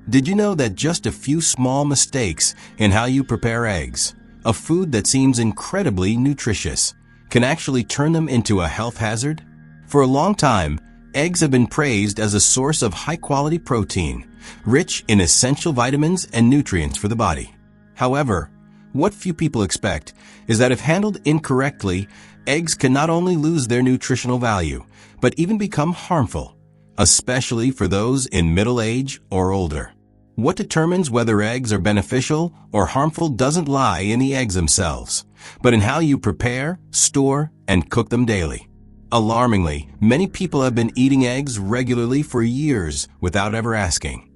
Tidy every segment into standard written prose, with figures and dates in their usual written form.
Did you know that just a few small mistakes in how you prepare eggs, a food that seems incredibly nutritious, can actually turn them into a health hazard? For a long time, eggs have been praised as a source of high-quality protein, rich in essential vitamins and nutrients for the body. However, what few people expect is that if handled incorrectly, eggs can not only lose their nutritional value, but even become harmful, especially for those in middle age or older. What determines whether eggs are beneficial or harmful doesn't lie in the eggs themselves, but in how you prepare, store, and cook them daily. Alarmingly, many people have been eating eggs regularly for years without ever asking,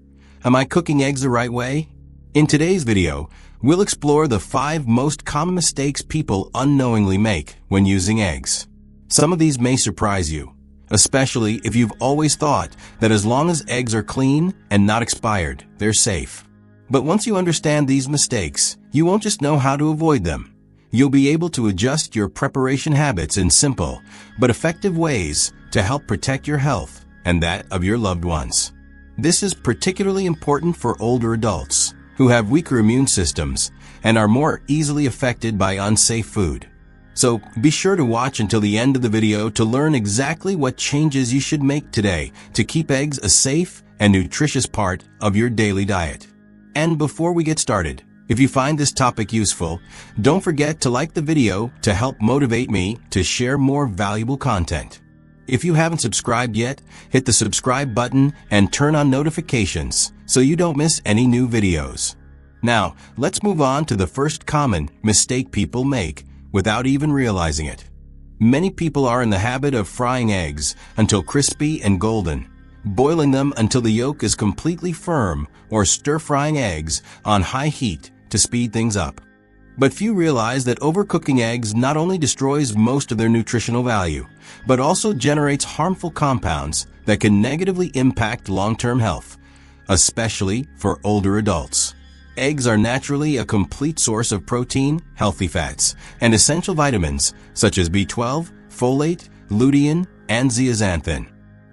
"Am I cooking eggs the right way?" In today's video, we'll explore the 5 most common mistakes people unknowingly make when using eggs. Some of these may surprise you, especially if you've always thought that as long as eggs are clean and not expired, they're safe. But once you understand these mistakes, you won't just know how to avoid them. You'll be able to adjust your preparation habits in simple but effective ways to help protect your health and that of your loved ones. This is particularly important for older adults who have weaker immune systems and are more easily affected by unsafe food. So be sure to watch until the end of the video to learn exactly what changes you should make today to keep eggs a safe and nutritious part of your daily diet. And before we get started, if you find this topic useful, don't forget to like the video to help motivate me to share more valuable content. If you haven't subscribed yet, hit the subscribe button and turn on notifications so you don't miss any new videos. Now, let's move on to the first common mistake people make without even realizing it. Many people are in the habit of frying eggs until crispy and golden, boiling them until the yolk is completely firm, or stir-frying eggs on high heat to speed things up. But few realize that overcooking eggs not only destroys most of their nutritional value, but also generates harmful compounds that can negatively impact long-term health, especially for older adults. Eggs are naturally a complete source of protein, healthy fats, and essential vitamins such as B12, folate, lutein, and zeaxanthin.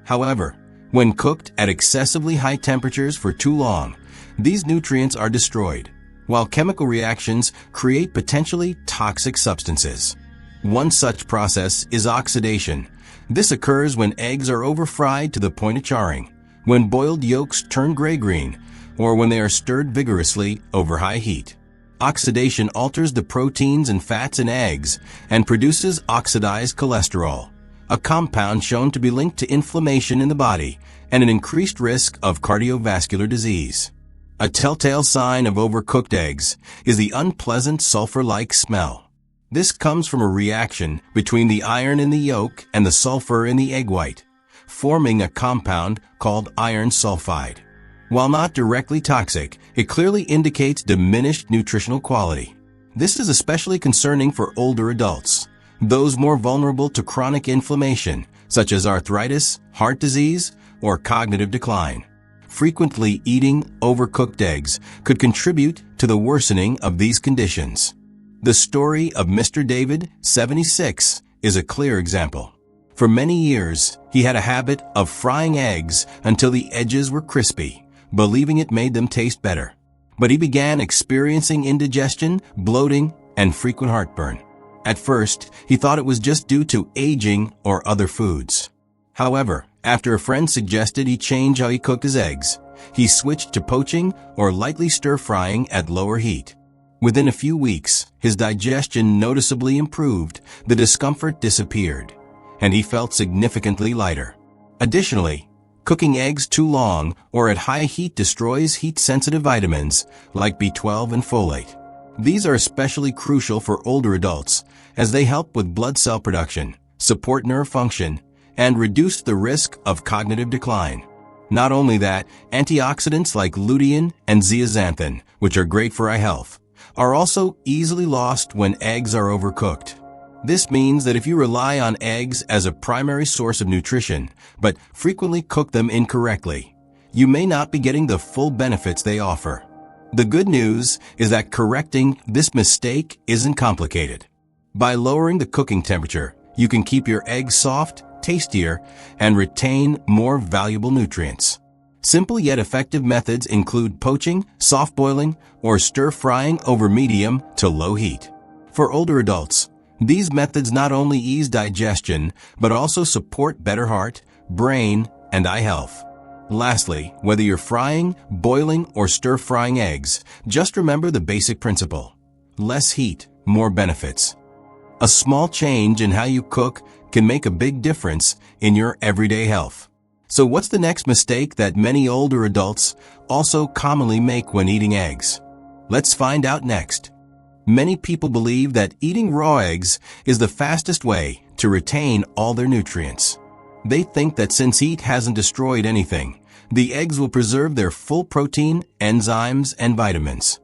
However, when cooked at excessively high temperatures for too long, these nutrients are destroyed, while chemical reactions create potentially toxic substances. One such process is oxidation. This occurs when eggs are over-fried to the point of charring, when boiled yolks turn gray-green, or when they are stirred vigorously over high heat. Oxidation alters the proteins and fats in eggs and produces oxidized cholesterol, a compound shown to be linked to inflammation in the body and an increased risk of cardiovascular disease. A telltale sign of overcooked eggs is the unpleasant sulfur-like smell. This comes from a reaction between the iron in the yolk and the sulfur in the egg white, forming a compound called iron sulfide. While not directly toxic, it clearly indicates diminished nutritional quality. This is especially concerning for older adults, those more vulnerable to chronic inflammation, such as arthritis, heart disease, or cognitive decline. Frequently eating overcooked eggs could contribute to the worsening of these conditions. The story of Mr. David, 76, is a clear example. For many years, he had a habit of frying eggs until the edges were crispy, believing it made them taste better. But he began experiencing indigestion, bloating, and frequent heartburn. At first, he thought it was just due to aging or other foods. However, after a friend suggested he change how he cooked his eggs, he switched to poaching or lightly stir-frying at lower heat. Within a few weeks, his digestion noticeably improved, the discomfort disappeared, and he felt significantly lighter. Additionally, cooking eggs too long or at high heat destroys heat-sensitive vitamins like B12 and folate. These are especially crucial for older adults as they help with blood cell production, support nerve function, and reduce the risk of cognitive decline. Not only that, antioxidants like lutein and zeaxanthin, which are great for eye health, are also easily lost when eggs are overcooked. This means that if you rely on eggs as a primary source of nutrition, but frequently cook them incorrectly, you may not be getting the full benefits they offer. The good news is that correcting this mistake isn't complicated. By lowering the cooking temperature, you can keep your eggs soft, tastier, and retain more valuable nutrients. Simple yet effective methods include poaching, soft boiling, or stir-frying over medium to low heat. For older adults, these methods not only ease digestion, but also support better heart, brain, and eye health. Lastly, whether you're frying, boiling, or stir-frying eggs, just remember the basic principle. Less heat, more benefits. A small change in how you cook can make a big difference in your everyday health. So what's the next mistake that many older adults also commonly make when eating eggs? Let's find out next. Many people believe that eating raw eggs is the fastest way to retain all their nutrients. They think that since heat hasn't destroyed anything, the eggs will preserve their full protein, enzymes, and vitamins.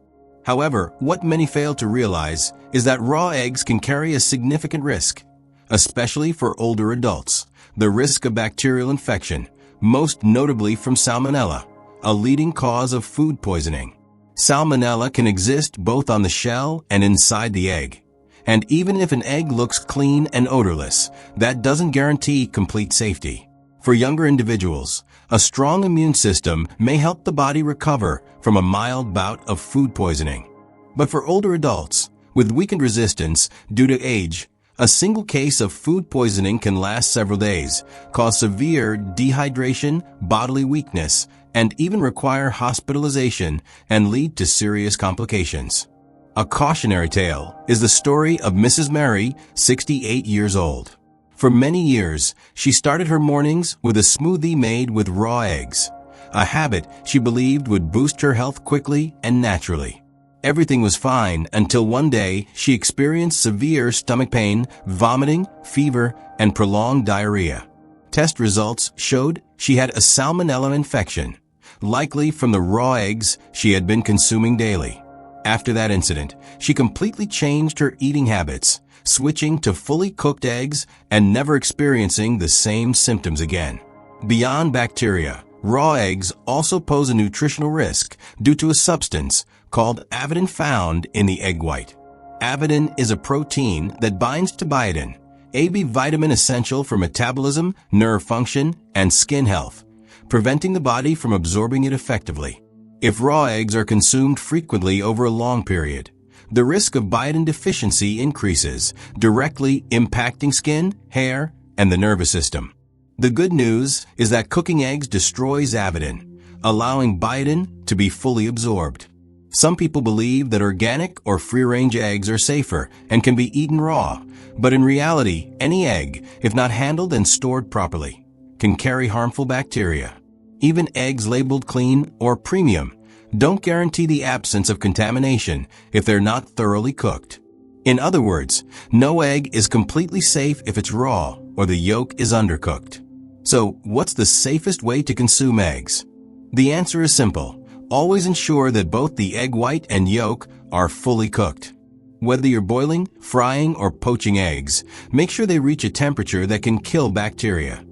However, what many fail to realize is that raw eggs can carry a significant risk, especially for older adults. The risk of bacterial infection, most notably from Salmonella, a leading cause of food poisoning. Salmonella can exist both on the shell and inside the egg. And even if an egg looks clean and odorless, that doesn't guarantee complete safety. For younger individuals, a strong immune system may help the body recover from a mild bout of food poisoning. But for older adults, with weakened resistance due to age, a single case of food poisoning can last several days, cause severe dehydration, bodily weakness, and even require hospitalization and lead to serious complications. A cautionary tale is the story of Mrs. Mary, 68 years old. For many years, she started her mornings with a smoothie made with raw eggs, a habit she believed would boost her health quickly and naturally. Everything was fine until one day she experienced severe stomach pain, vomiting, fever, and prolonged diarrhea. Test results showed she had a Salmonella infection, likely from the raw eggs she had been consuming daily. After that incident, she completely changed her eating habits, switching to fully cooked eggs and never experiencing the same symptoms again. Beyond bacteria, raw eggs also pose a nutritional risk due to a substance called avidin found in the egg white. Avidin is a protein that binds to biotin, a B vitamin essential for metabolism, nerve function, and skin health, preventing the body from absorbing it effectively. If raw eggs are consumed frequently over a long period, the risk of biotin deficiency increases, directly impacting skin, hair, and the nervous system. The good news is that cooking eggs destroys avidin, allowing biotin to be fully absorbed. Some people believe that organic or free-range eggs are safer and can be eaten raw, but in reality, any egg, if not handled and stored properly, can carry harmful bacteria. Even eggs labeled clean or premium don't guarantee the absence of contamination if they're not thoroughly cooked. In other words, no egg is completely safe if it's raw or the yolk is undercooked. So, what's the safest way to consume eggs? The answer is simple. Always ensure that both the egg white and yolk are fully cooked. Whether you're boiling, frying, or poaching eggs, make sure they reach a temperature that can kill bacteria,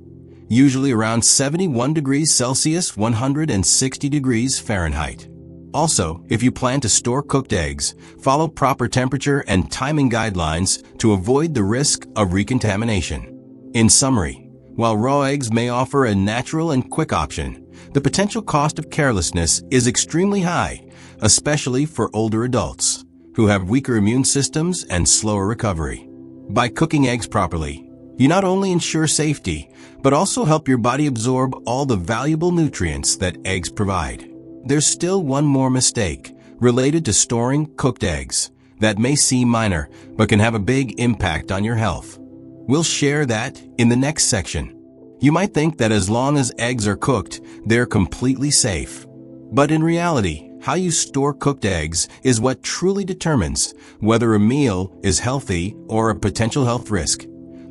usually around 71 degrees Celsius, 160 degrees Fahrenheit. Also, if you plan to store cooked eggs, follow proper temperature and timing guidelines to avoid the risk of recontamination. In summary, while raw eggs may offer a natural and quick option, the potential cost of carelessness is extremely high, especially for older adults who have weaker immune systems and slower recovery. By cooking eggs properly, you not only ensure safety, but also help your body absorb all the valuable nutrients that eggs provide. There's still one more mistake related to storing cooked eggs that may seem minor, but can have a big impact on your health. We'll share that in the next section. You might think that as long as eggs are cooked, they're completely safe. But in reality, how you store cooked eggs is what truly determines whether a meal is healthy or a potential health risk,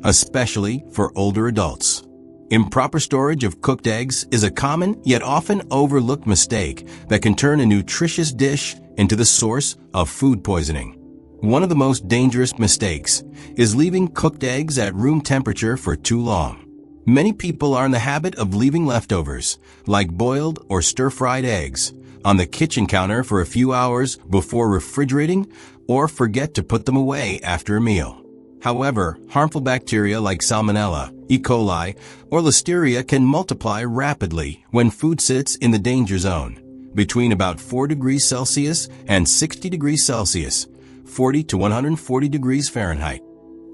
especially for older adults. Improper storage of cooked eggs is a common yet often overlooked mistake that can turn a nutritious dish into the source of food poisoning. One of the most dangerous mistakes is leaving cooked eggs at room temperature for too long. Many people are in the habit of leaving leftovers, like boiled or stir-fried eggs, on the kitchen counter for a few hours before refrigerating or forget to put them away after a meal. However, harmful bacteria like Salmonella, E. coli, or Listeria can multiply rapidly when food sits in the danger zone, between about 4 degrees Celsius and 60 degrees Celsius, 40 to 140 degrees Fahrenheit.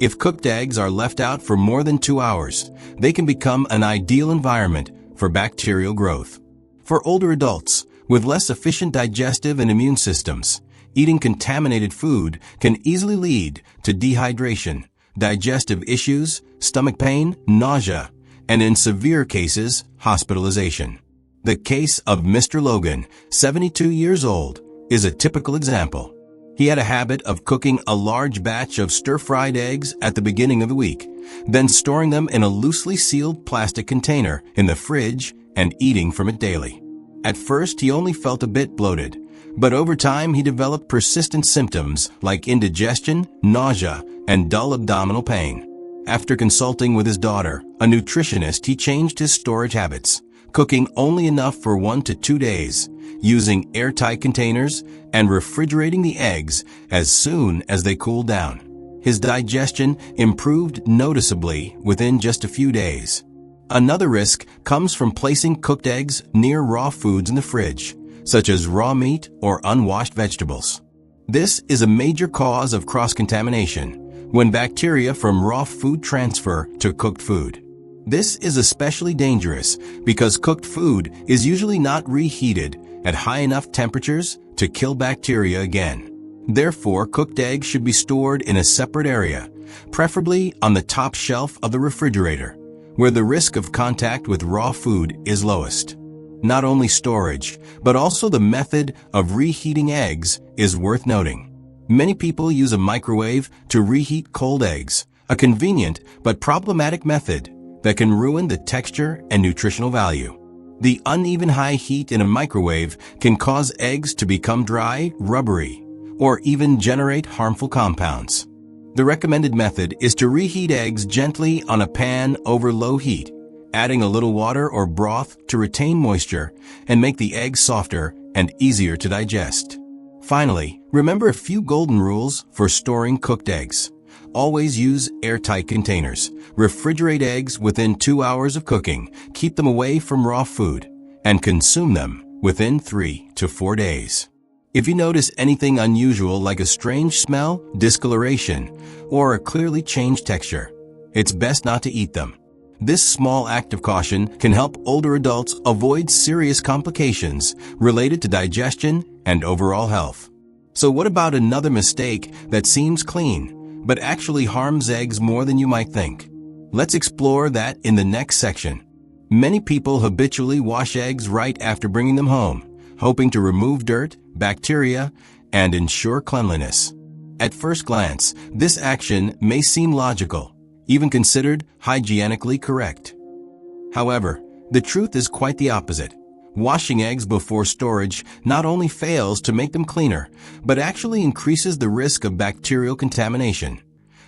If cooked eggs are left out for more than 2 hours, they can become an ideal environment for bacterial growth. For older adults with less efficient digestive and immune systems, eating contaminated food can easily lead to dehydration, digestive issues, stomach pain, nausea, and in severe cases, hospitalization. The case of Mr. Logan, 72 years old, is a typical example. He had a habit of cooking a large batch of stir-fried eggs at the beginning of the week, then storing them in a loosely sealed plastic container in the fridge and eating from it daily. At first, he only felt a bit bloated, but over time he developed persistent symptoms like indigestion, nausea, and dull abdominal pain. After consulting with his daughter, a nutritionist, he changed his storage habits, cooking only enough for 1 to 2 days, using airtight containers, and refrigerating the eggs as soon as they cooled down. His digestion improved noticeably within just a few days. Another risk comes from placing cooked eggs near raw foods in the fridge, such as raw meat or unwashed vegetables. This is a major cause of cross-contamination when bacteria from raw food transfer to cooked food. This is especially dangerous because cooked food is usually not reheated at high enough temperatures to kill bacteria again. Therefore, cooked eggs should be stored in a separate area, preferably on the top shelf of the refrigerator, where the risk of contact with raw food is lowest. Not only storage, but also the method of reheating eggs is worth noting. Many people use a microwave to reheat cold eggs, a convenient but problematic method that can ruin the texture and nutritional value. The uneven high heat in a microwave can cause eggs to become dry, rubbery, or even generate harmful compounds. The recommended method is to reheat eggs gently on a pan over low heat, adding a little water or broth to retain moisture and make the eggs softer and easier to digest. Finally, remember a few golden rules for storing cooked eggs. Always use airtight containers. Refrigerate eggs within 2 hours of cooking. Keep them away from raw food and consume them within 3 to 4 days. If you notice anything unusual like a strange smell, discoloration, or a clearly changed texture, it's best not to eat them. This small act of caution can help older adults avoid serious complications related to digestion and overall health. So what about another mistake that seems clean, but actually harms eggs more than you might think? Let's explore that in the next section. Many people habitually wash eggs right after bringing them home, hoping to remove dirt, bacteria, and ensure cleanliness. At first glance, this action may seem logical, even considered hygienically correct. However, the truth is quite the opposite. Washing eggs before storage not only fails to make them cleaner, but actually increases the risk of bacterial contamination,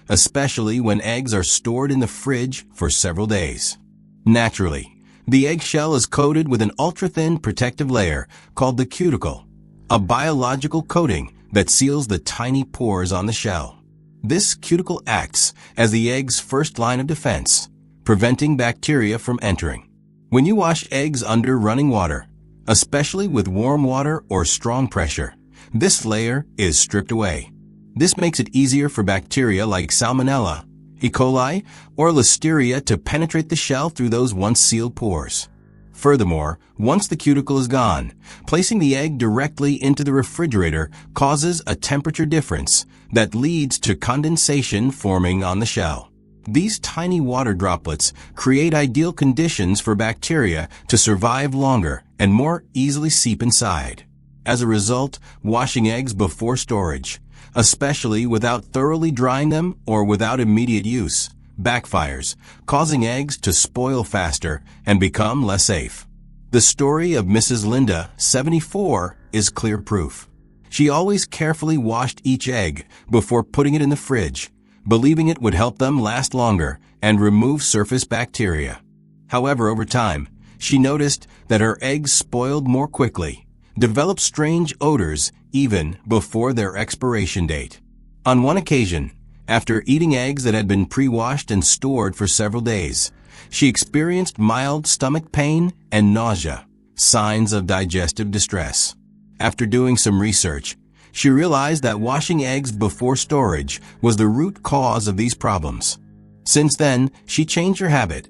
especially when eggs are stored in the fridge for several days. Naturally, the eggshell is coated with an ultra-thin protective layer called the cuticle, a biological coating that seals the tiny pores on the shell. This cuticle acts as the egg's first line of defense, preventing bacteria from entering. When you wash eggs under running water, especially with warm water or strong pressure, this layer is stripped away. This makes it easier for bacteria like Salmonella, E. coli, or Listeria to penetrate the shell through those once sealed pores. Furthermore, once the cuticle is gone, placing the egg directly into the refrigerator causes a temperature difference that leads to condensation forming on the shell. These tiny water droplets create ideal conditions for bacteria to survive longer and more easily seep inside. As a result, washing eggs before storage, especially without thoroughly drying them or without immediate use, backfires, causing eggs to spoil faster and become less safe. The story of Mrs. Linda, 74, is clear proof. She always carefully washed each egg before putting it in the fridge, believing it would help them last longer and remove surface bacteria. However, over time, she noticed that her eggs spoiled more quickly, developed strange odors even before their expiration date. On one occasion, After eating eggs that had been pre-washed and stored for several days, she experienced mild stomach pain and nausea, signs of digestive distress. After doing some research, she realized that washing eggs before storage was the root cause of these problems. Since then, she changed her habit,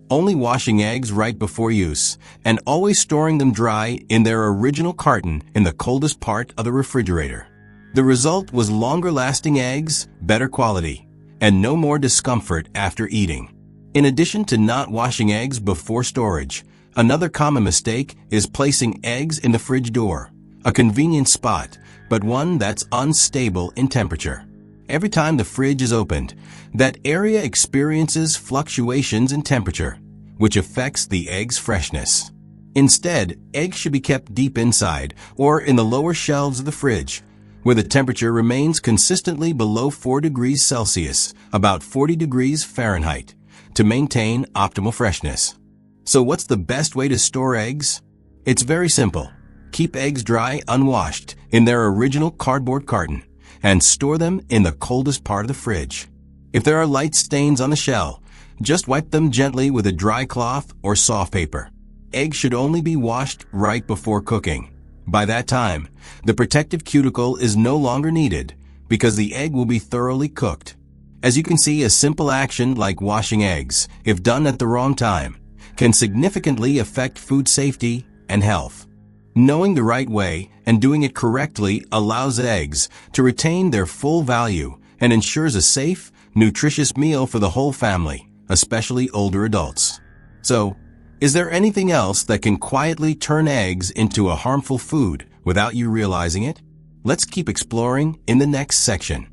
only washing eggs right before use and always storing them dry in their original carton in the coldest part of the refrigerator. The result was longer-lasting eggs, better quality, and no more discomfort after eating. In addition to not washing eggs before storage, another common mistake is placing eggs in the fridge door, a convenient spot, but one that's unstable in temperature. Every time the fridge is opened, that area experiences fluctuations in temperature, which affects the egg's freshness. Instead, eggs should be kept deep inside or in the lower shelves of the fridge, where the temperature remains consistently below 4 degrees Celsius, about 40 degrees Fahrenheit, to maintain optimal freshness. So what's the best way to store eggs? It's very simple. Keep eggs dry unwashed in their original cardboard carton and store them in the coldest part of the fridge. If there are light stains on the shell, just wipe them gently with a dry cloth or soft paper. Eggs should only be washed right before cooking. By that time, the protective cuticle is no longer needed because the egg will be thoroughly cooked. As you can see, a simple action like washing eggs, if done at the wrong time, can significantly affect food safety and health. Knowing the right way and doing it correctly allows eggs to retain their full value and ensures a safe, nutritious meal for the whole family, especially older adults. So, is there anything else that can quietly turn eggs into a harmful food without you realizing it? Let's keep exploring in the next section.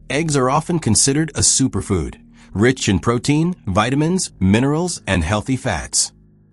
Eggs are often considered a superfood, rich in protein, vitamins, minerals, and healthy fats.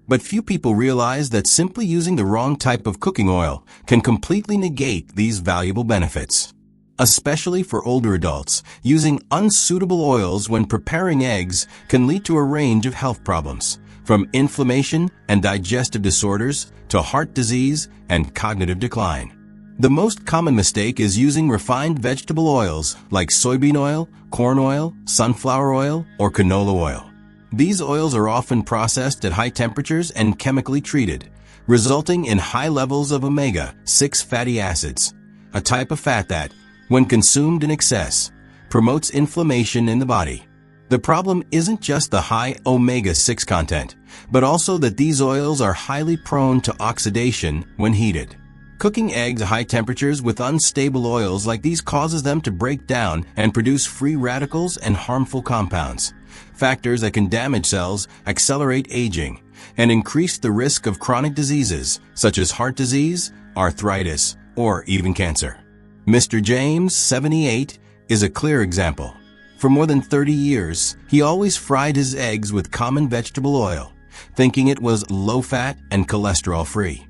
But few people realize that simply using the wrong type of cooking oil can completely negate these valuable benefits. Especially for older adults, using unsuitable oils when preparing eggs can lead to a range of health problems, from inflammation and digestive disorders to heart disease and cognitive decline. The most common mistake is using refined vegetable oils like soybean oil, corn oil, sunflower oil, or canola oil. These oils are often processed at high temperatures and chemically treated, resulting in high levels of omega-6 fatty acids, a type of fat that, when consumed in excess, promotes inflammation in the body. The problem isn't just the high omega-6 content, but also that these oils are highly prone to oxidation when heated. Cooking eggs at high temperatures with unstable oils like these causes them to break down and produce free radicals and harmful compounds, factors that can damage cells, accelerate aging, and increase the risk of chronic diseases such as heart disease, arthritis, or even cancer. Mr. James, 78, is a clear example. For more than 30 years, he always fried his eggs with common vegetable oil, thinking it was low-fat and cholesterol-free.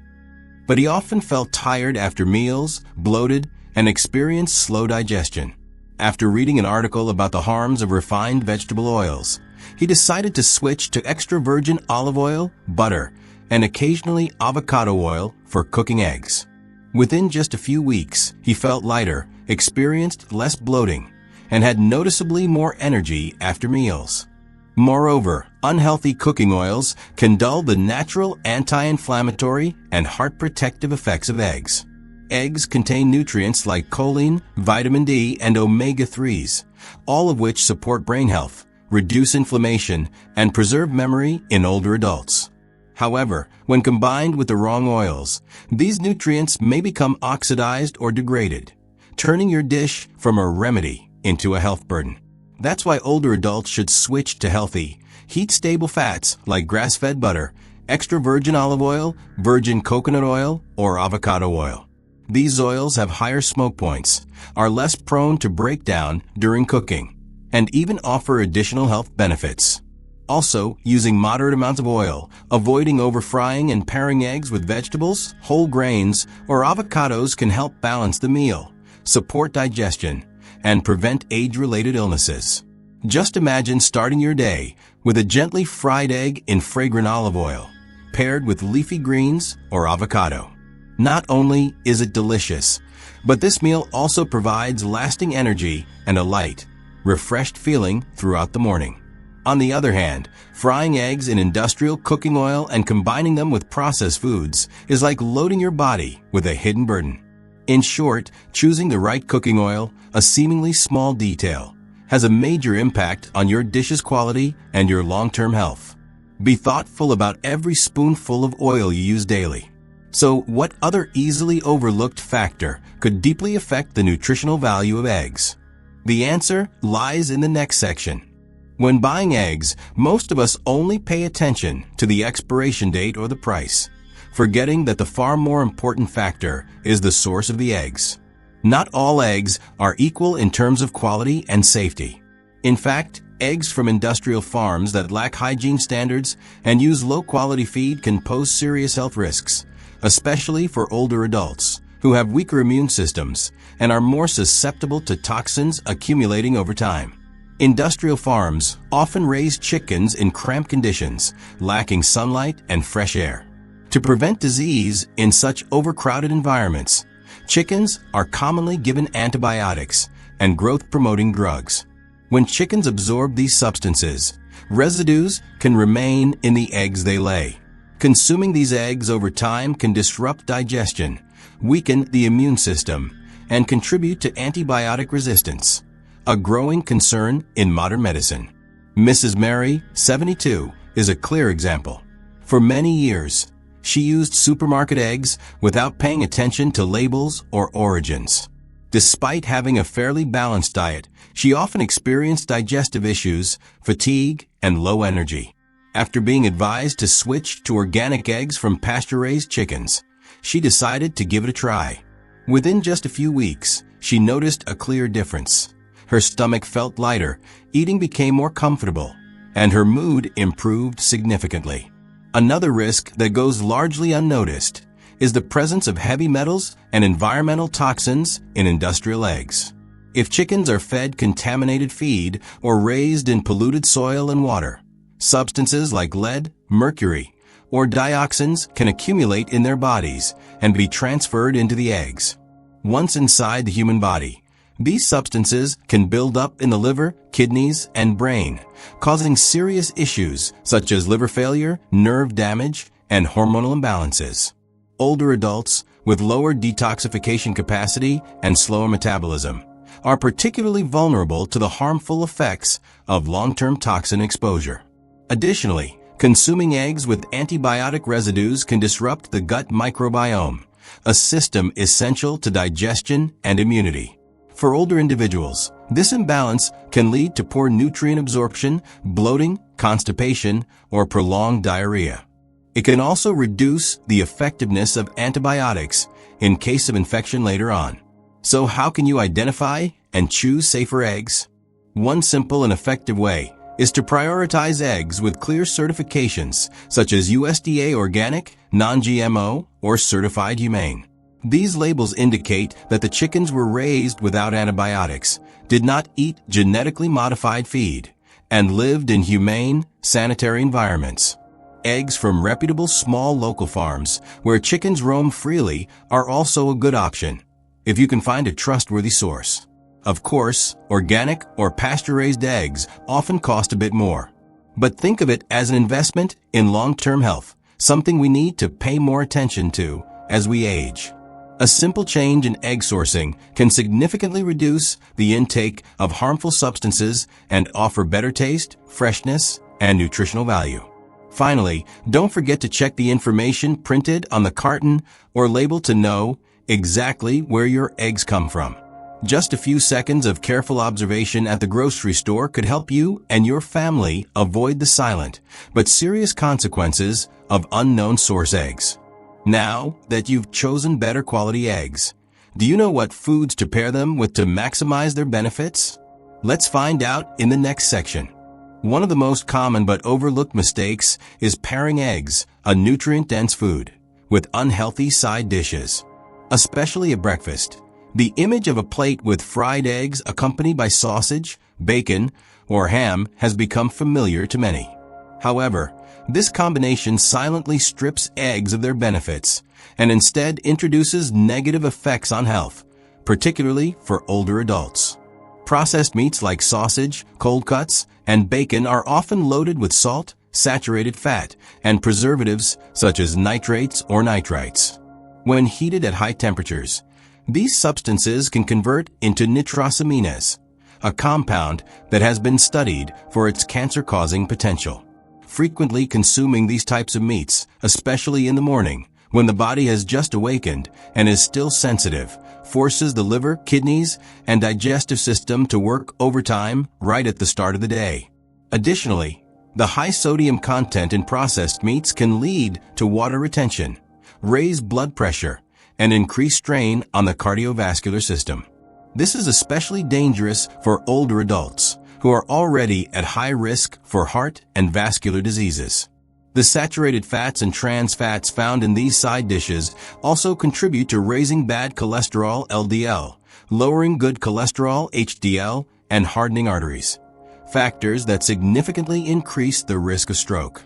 But he often felt tired after meals, bloated, and experienced slow digestion. After reading an article about the harms of refined vegetable oils, he decided to switch to extra virgin olive oil, butter, and occasionally avocado oil for cooking eggs. Within just a few weeks, he felt lighter, experienced less bloating, and had noticeably more energy after meals. Moreover, unhealthy cooking oils can dull the natural anti-inflammatory and heart protective effects of eggs. Eggs contain nutrients like choline, vitamin D, and omega-3s, all of which support brain health, reduce inflammation, and preserve memory in older adults. However, when combined with the wrong oils, these nutrients may become oxidized or degraded, turning your dish from a remedy into a health burden. That's why older adults should switch to healthy, heat-stable fats like grass-fed butter, extra virgin olive oil, virgin coconut oil, or avocado oil. These oils have higher smoke points, are less prone to breakdown during cooking, and even offer additional health benefits. Also, using moderate amounts of oil, avoiding over-frying and pairing eggs with vegetables, whole grains, or avocados can help balance the meal, support digestion, and prevent age-related illnesses. Just imagine starting your day with a gently fried egg in fragrant olive oil, paired with leafy greens or avocado. Not only is it delicious, but this meal also provides lasting energy and a light, refreshed feeling throughout the morning. On the other hand, frying eggs in industrial cooking oil and combining them with processed foods is like loading your body with a hidden burden. In short, choosing the right cooking oil, a seemingly small detail, has a major impact on your dish's quality and your long-term health. Be thoughtful about every spoonful of oil you use daily. So, what other easily overlooked factor could deeply affect the nutritional value of eggs? The answer lies in the next section. When buying eggs, most of us only pay attention to the expiration date or the price, forgetting that the far more important factor is the source of the eggs. Not all eggs are equal in terms of quality and safety. In fact, eggs from industrial farms that lack hygiene standards and use low-quality feed can pose serious health risks, especially for older adults who have weaker immune systems and are more susceptible to toxins accumulating over time. Industrial farms often raise chickens in cramped conditions, lacking sunlight and fresh air. To prevent disease in such overcrowded environments, chickens are commonly given antibiotics and growth-promoting drugs. When chickens absorb these substances, residues can remain in the eggs they lay. Consuming these eggs over time can disrupt digestion, weaken the immune system, and contribute to antibiotic resistance, a growing concern in modern medicine. Mrs. Mary, 72, is a clear example. For many years, she used supermarket eggs without paying attention to labels or origins. Despite having a fairly balanced diet, she often experienced digestive issues, fatigue, and low energy. After being advised to switch to organic eggs from pasture-raised chickens, she decided to give it a try. Within just a few weeks, she noticed a clear difference. Her stomach felt lighter, eating became more comfortable, and her mood improved significantly. Another risk that goes largely unnoticed is the presence of heavy metals and environmental toxins in industrial eggs. If chickens are fed contaminated feed or raised in polluted soil and water, substances like lead, mercury, or dioxins can accumulate in their bodies and be transferred into the eggs. Once inside the human body, these substances can build up in the liver, kidneys, and brain, causing serious issues such as liver failure, nerve damage, and hormonal imbalances. Older adults with lower detoxification capacity and slower metabolism are particularly vulnerable to the harmful effects of long-term toxin exposure. Additionally, consuming eggs with antibiotic residues can disrupt the gut microbiome, a system essential to digestion and immunity. For older individuals, this imbalance can lead to poor nutrient absorption, bloating, constipation, or prolonged diarrhea. It can also reduce the effectiveness of antibiotics in case of infection later on. So how can you identify and choose safer eggs? One simple and effective way is to prioritize eggs with clear certifications such as USDA Organic, Non-GMO, or Certified Humane. These labels indicate that the chickens were raised without antibiotics, did not eat genetically modified feed, and lived in humane, sanitary environments. Eggs from reputable small local farms where chickens roam freely are also a good option, if you can find a trustworthy source. Of course, organic or pasture-raised eggs often cost a bit more. But think of it as an investment in long-term health, something we need to pay more attention to as we age. A simple change in egg sourcing can significantly reduce the intake of harmful substances and offer better taste, freshness, and nutritional value. Finally, don't forget to check the information printed on the carton or label to know exactly where your eggs come from. Just a few seconds of careful observation at the grocery store could help you and your family avoid the silent but serious consequences of unknown source eggs. Now that you've chosen better quality eggs, do you know what foods to pair them with to maximize their benefits? Let's find out in the next section. One of the most common but overlooked mistakes is pairing eggs, a nutrient-dense food, with unhealthy side dishes. Especially at breakfast, the image of a plate with fried eggs accompanied by sausage, bacon, or ham has become familiar to many. However, this combination silently strips eggs of their benefits and instead introduces negative effects on health, particularly for older adults. Processed meats like sausage, cold cuts, and bacon are often loaded with salt, saturated fat, and preservatives such as nitrates or nitrites. When heated at high temperatures, these substances can convert into nitrosamines, a compound that has been studied for its cancer-causing potential. Frequently consuming these types of meats, especially in the morning, when the body has just awakened and is still sensitive, forces the liver, kidneys, and digestive system to work overtime right at the start of the day. Additionally, the high sodium content in processed meats can lead to water retention, raise blood pressure, and increase strain on the cardiovascular system. This is especially dangerous for older adults who are already at high risk for heart and vascular diseases. The saturated fats and trans fats found in these side dishes also contribute to raising bad cholesterol LDL, lowering good cholesterol HDL, and hardening arteries, factors that significantly increase the risk of stroke.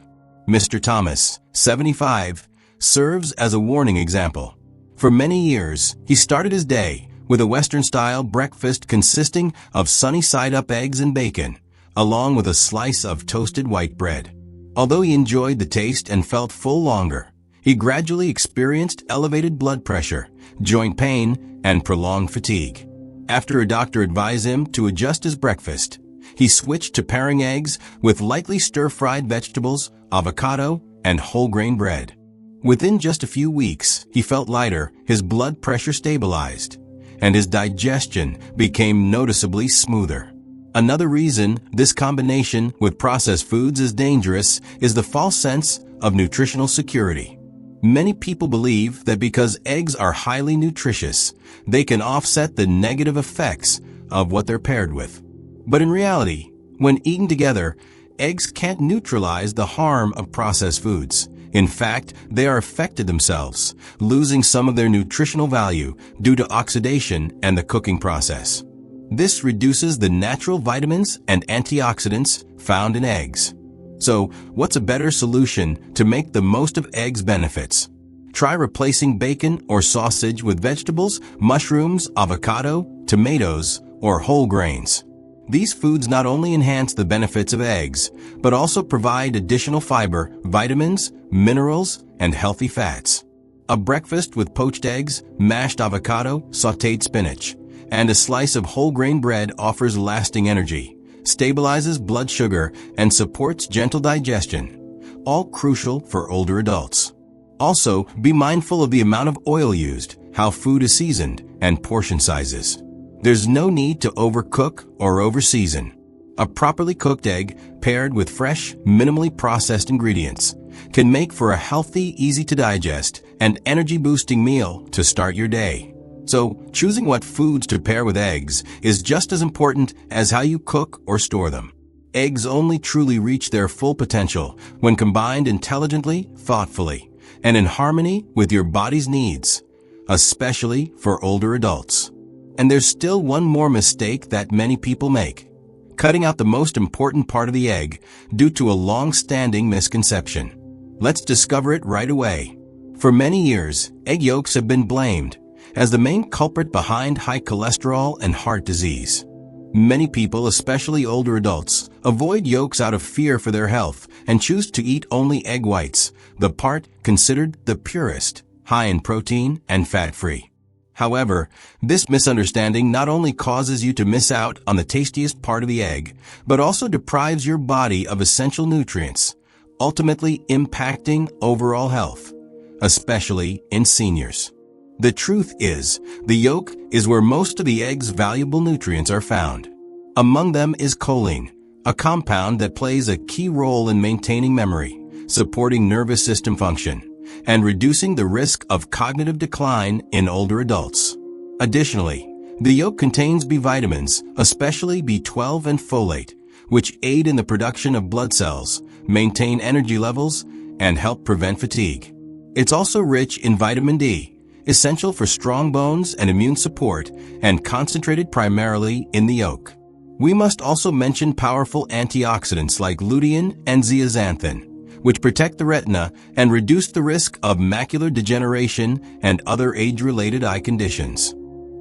Mr. Thomas, 75, serves as a warning example. For many years, he started his day with a Western-style breakfast consisting of sunny-side-up eggs and bacon, along with a slice of toasted white bread. Although he enjoyed the taste and felt full longer, he gradually experienced elevated blood pressure, joint pain, and prolonged fatigue. After a doctor advised him to adjust his breakfast, he switched to pairing eggs with lightly stir-fried vegetables, avocado, and whole-grain bread. Within just a few weeks, he felt lighter, his blood pressure stabilized, and his digestion became noticeably smoother. Another reason this combination with processed foods is dangerous is the false sense of nutritional security. Many people believe that because eggs are highly nutritious, they can offset the negative effects of what they're paired with. But in reality, when eaten together, eggs can't neutralize the harm of processed foods. In fact, they are affected themselves, losing some of their nutritional value due to oxidation and the cooking process. This reduces the natural vitamins and antioxidants found in eggs. So, what's a better solution to make the most of eggs' benefits? Try replacing bacon or sausage with vegetables, mushrooms, avocado, tomatoes, or whole grains. These foods not only enhance the benefits of eggs, but also provide additional fiber, vitamins, minerals, and healthy fats. A breakfast with poached eggs, mashed avocado, sautéed spinach, and a slice of whole grain bread offers lasting energy, stabilizes blood sugar, and supports gentle digestion, all crucial for older adults. Also, be mindful of the amount of oil used, how food is seasoned, and portion sizes. There's no need to overcook or overseason. A properly cooked egg paired with fresh, minimally processed ingredients can make for a healthy, easy-to-digest, and energy-boosting meal to start your day. So, choosing what foods to pair with eggs is just as important as how you cook or store them. Eggs only truly reach their full potential when combined intelligently, thoughtfully, and in harmony with your body's needs, especially for older adults. And there's still one more mistake that many people make: cutting out the most important part of the egg due to a long-standing misconception. Let's discover it right away. For many years, egg yolks have been blamed as the main culprit behind high cholesterol and heart disease. Many people, especially older adults, avoid yolks out of fear for their health and choose to eat only egg whites, the part considered the purest, high in protein and fat-free. However, this misunderstanding not only causes you to miss out on the tastiest part of the egg, but also deprives your body of essential nutrients, ultimately impacting overall health, especially in seniors. The truth is, the yolk is where most of the egg's valuable nutrients are found. Among them is choline, a compound that plays a key role in maintaining memory, supporting nervous system function, and reducing the risk of cognitive decline in older adults. Additionally, the yolk contains B vitamins, especially B12 and folate, which aid in the production of blood cells, maintain energy levels, and help prevent fatigue. It's also rich in vitamin D, essential for strong bones and immune support, and concentrated primarily in the yolk. We must also mention powerful antioxidants like lutein and zeaxanthin, which protect the retina and reduce the risk of macular degeneration and other age-related eye conditions.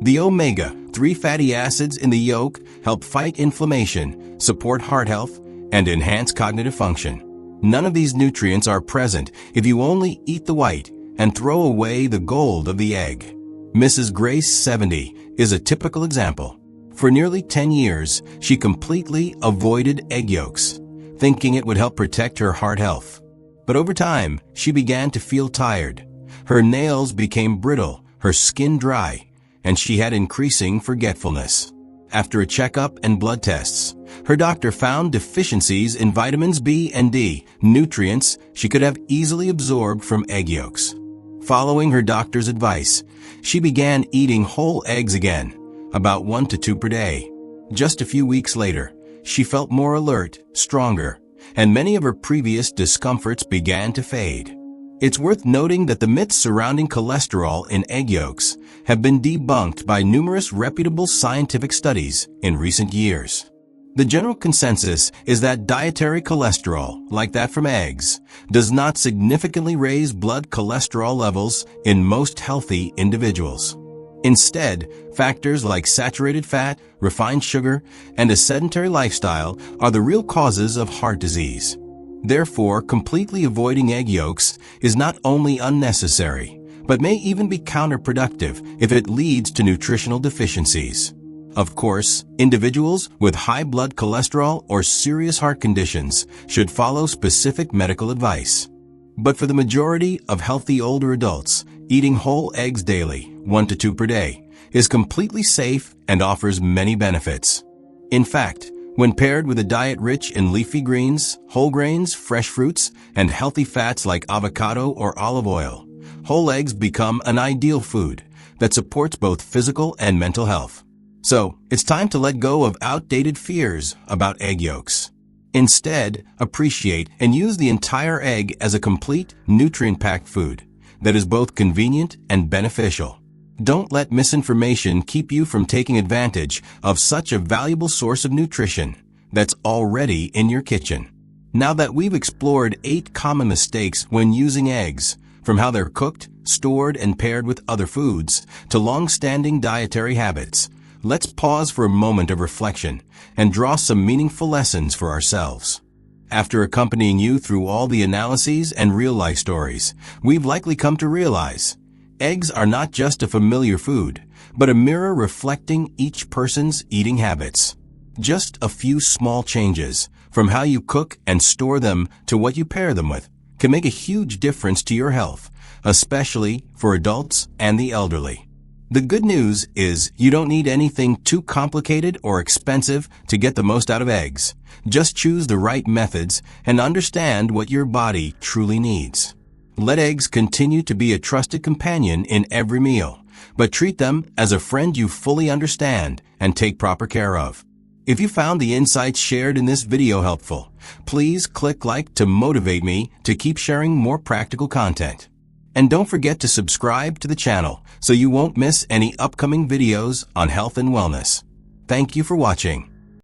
The omega 3 fatty acids in the yolk help fight inflammation, support heart health, and enhance cognitive function. None of these nutrients are present if you only eat the white and throw away the gold of the egg. Mrs. Grace, 70, is a typical example. For nearly 10 years, she completely avoided egg yolks, thinking it would help protect her heart health. But over time, she began to feel tired. Her nails became brittle, her skin dry, and she had increasing forgetfulness. After a checkup and blood tests, her doctor found deficiencies in vitamins B and D, nutrients she could have easily absorbed from egg yolks. Following her doctor's advice, she began eating whole eggs again, about 1 to 2 per day. Just a few weeks later, she felt more alert, stronger, and many of her previous discomforts began to fade. It's worth noting that the myths surrounding cholesterol in egg yolks have been debunked by numerous reputable scientific studies in recent years. The general consensus is that dietary cholesterol, like that from eggs, does not significantly raise blood cholesterol levels in most healthy individuals. Instead, factors like saturated fat, refined sugar, and a sedentary lifestyle are the real causes of heart disease. Therefore, completely avoiding egg yolks is not only unnecessary, but may even be counterproductive if it leads to nutritional deficiencies. Of course, individuals with high blood cholesterol or serious heart conditions should follow specific medical advice. But for the majority of healthy older adults, eating whole eggs daily, 1 to 2 per day, is completely safe and offers many benefits. In fact, when paired with a diet rich in leafy greens, whole grains, fresh fruits, and healthy fats like avocado or olive oil, whole eggs become an ideal food that supports both physical and mental health. So, it's time to let go of outdated fears about egg yolks. Instead, appreciate and use the entire egg as a complete, nutrient-packed food that is both convenient and beneficial. Don't let misinformation keep you from taking advantage of such a valuable source of nutrition that's already in your kitchen. Now that we've explored 8 common mistakes when using eggs, from how they're cooked, stored, and paired with other foods, to long-standing dietary habits, let's pause for a moment of reflection and draw some meaningful lessons for ourselves. After accompanying you through all the analyses and real-life stories, we've likely come to realize eggs are not just a familiar food, but a mirror reflecting each person's eating habits. Just a few small changes, from how you cook and store them to what you pair them with, can make a huge difference to your health, especially for adults and the elderly. The good news is you don't need anything too complicated or expensive to get the most out of eggs. Just choose the right methods and understand what your body truly needs. Let eggs continue to be a trusted companion in every meal, but treat them as a friend you fully understand and take proper care of. If you found the insights shared in this video helpful, please click like to motivate me to keep sharing more practical content. And don't forget to subscribe to the channel so you won't miss any upcoming videos on health and wellness. Thank you for watching.